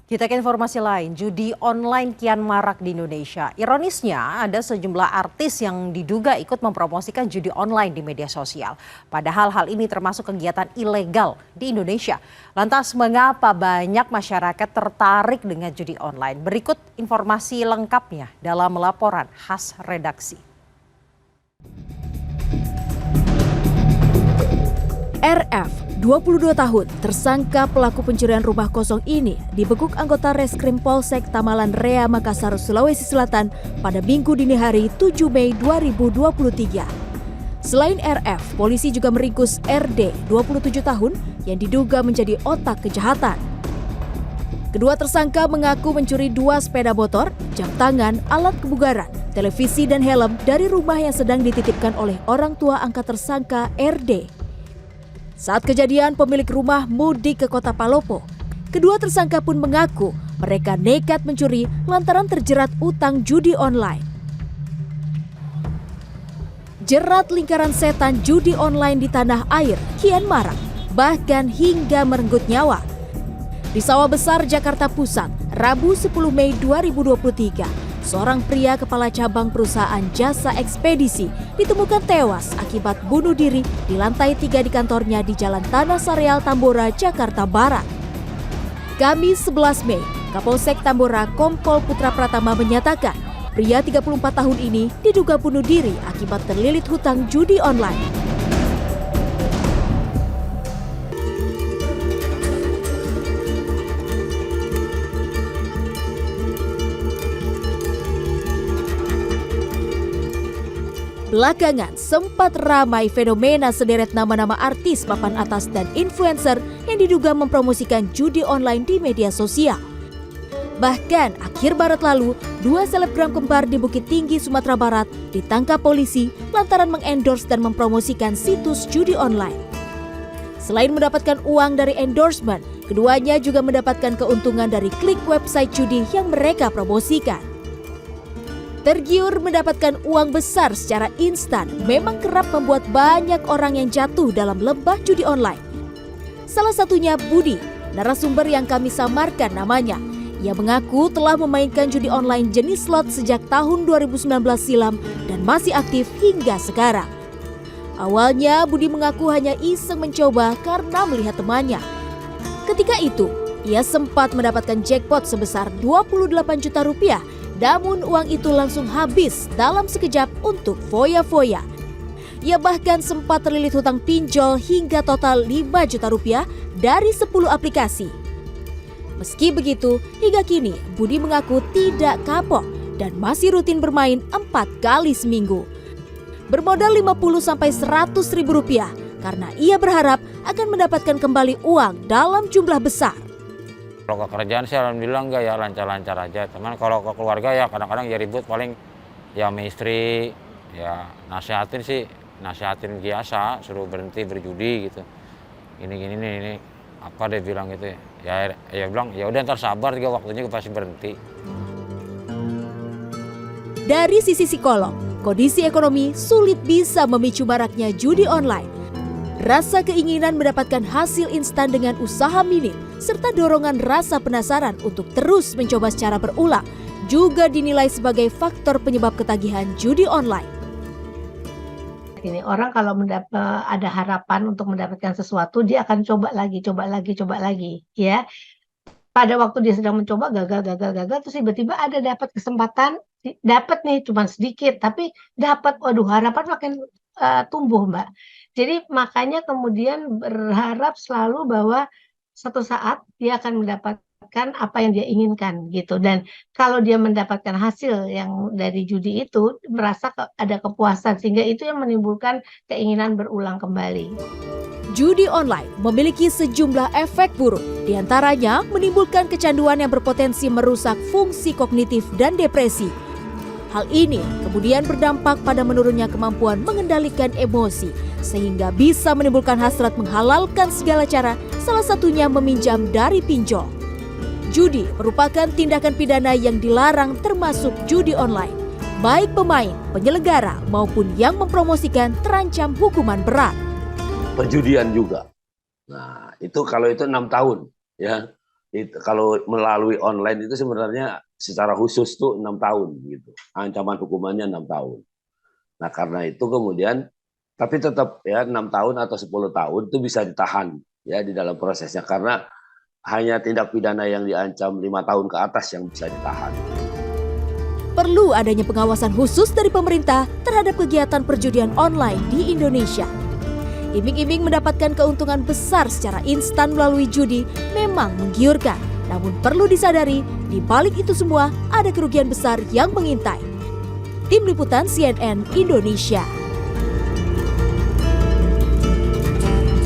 Kita ke informasi lain, judi online kian marak di Indonesia. Ironisnya, ada sejumlah artis yang diduga ikut mempromosikan judi online di media sosial. Padahal hal ini termasuk kegiatan ilegal di Indonesia. Lantas mengapa banyak masyarakat tertarik dengan judi online? Berikut informasi lengkapnya dalam laporan khas redaksi. RF, 22 tahun, tersangka pelaku pencurian rumah kosong ini dibekuk anggota Reskrim Polsek Tamalan Rea, Makassar, Sulawesi Selatan pada Minggu dini hari 7 Mei 2023. Selain RF, polisi juga meringkus RD, 27 tahun, yang diduga menjadi otak kejahatan. Kedua tersangka mengaku mencuri 2 sepeda motor, jam tangan, alat kebugaran, televisi, dan helm dari rumah yang sedang dititipkan oleh orang tua angkat tersangka RD. Saat kejadian, pemilik rumah mudik ke kota Palopo. Kedua tersangka pun mengaku mereka nekat mencuri lantaran terjerat utang judi online. Jerat lingkaran setan judi online di tanah air kian marak, bahkan hingga merenggut nyawa. Di Sawah Besar, Jakarta Pusat, Rabu 10 Mei 2023, seorang pria kepala cabang perusahaan jasa ekspedisi ditemukan tewas akibat bunuh diri di lantai 3 di kantornya di Jalan Tanah Sareal, Tambora, Jakarta Barat. Kamis 11 Mei, Kapolsek Tambora Kompol Putra Pratama menyatakan pria 34 tahun ini diduga bunuh diri akibat terlilit hutang judi online. Belakangan sempat ramai fenomena sederet nama-nama artis papan atas dan influencer yang diduga mempromosikan judi online di media sosial. Bahkan akhir Maret lalu, 2 selebgram kembar di Bukit Tinggi, Sumatera Barat ditangkap polisi lantaran mengendorse dan mempromosikan situs judi online. Selain mendapatkan uang dari endorsement, keduanya juga mendapatkan keuntungan dari klik website judi yang mereka promosikan. Tergiur mendapatkan uang besar secara instan memang kerap membuat banyak orang yang jatuh dalam lembah judi online. Salah satunya Budi, narasumber yang kami samarkan namanya. Ia mengaku telah memainkan judi online jenis slot sejak tahun 2019 silam dan masih aktif hingga sekarang. Awalnya Budi mengaku hanya iseng mencoba karena melihat temannya. Ketika itu, ia sempat mendapatkan jackpot sebesar 28 juta rupiah. Namun uang itu langsung habis dalam sekejap untuk foya-foya. Ia bahkan sempat terlilit hutang pinjol hingga total 5 juta rupiah dari 10 aplikasi. Meski begitu, hingga kini Budi mengaku tidak kapok dan masih rutin bermain 4 kali seminggu. Bermodal 50-100 ribu rupiah karena ia berharap akan mendapatkan kembali uang dalam jumlah besar. Kalau ke kerjaan sih alhamdulillah enggak ya, lancar-lancar aja. Teman kalau ke keluarga ya kadang-kadang ya ribut, paling ya sama istri ya nasihatin biasa, suruh berhenti berjudi gitu. Ini apa dia bilang gitu ya. Ya bilang ya udah ntar sabar juga waktunya pasti berhenti. Dari sisi psikolog, kondisi ekonomi sulit bisa memicu maraknya judi online. Rasa keinginan mendapatkan hasil instan dengan usaha minim, serta dorongan rasa penasaran untuk terus mencoba secara berulang, juga dinilai sebagai faktor penyebab ketagihan judi online. Ini orang kalau ada harapan untuk mendapatkan sesuatu, dia akan coba lagi, ya. Pada waktu dia sedang mencoba, gagal, terus tiba-tiba ada dapat kesempatan, dapat nih cuma sedikit, tapi dapat, waduh, harapan makin tumbuh, Mbak. Jadi makanya kemudian berharap selalu bahwa suatu saat dia akan mendapatkan apa yang dia inginkan gitu. Dan kalau dia mendapatkan hasil yang dari judi itu, merasa ada kepuasan, sehingga itu yang menimbulkan keinginan berulang kembali. Judi online memiliki sejumlah efek buruk, diantaranya menimbulkan kecanduan yang berpotensi merusak fungsi kognitif dan depresi. Hal ini kemudian berdampak pada menurunnya kemampuan mengendalikan emosi, sehingga bisa menimbulkan hasrat menghalalkan segala cara, salah satunya meminjam dari pinjol. Judi merupakan tindakan pidana yang dilarang termasuk judi online. Baik pemain, penyelenggara, maupun yang mempromosikan terancam hukuman berat. Perjudian juga. Nah, itu kalau itu 6 tahun, ya. kalau melalui online itu sebenarnya secara khusus tuh 6 tahun gitu. Ancaman hukumannya 6 tahun. Nah, karena itu kemudian tapi tetap ya 6 tahun atau 10 tahun itu bisa ditahan ya di dalam prosesnya karena hanya tindak pidana yang diancam 5 tahun ke atas yang bisa ditahan. Perlu adanya pengawasan khusus dari pemerintah terhadap kegiatan perjudian online di Indonesia. Iming-iming mendapatkan keuntungan besar secara instan melalui judi memang menggiurkan. Namun perlu disadari, di balik itu semua ada kerugian besar yang mengintai. Tim Liputan CNN Indonesia.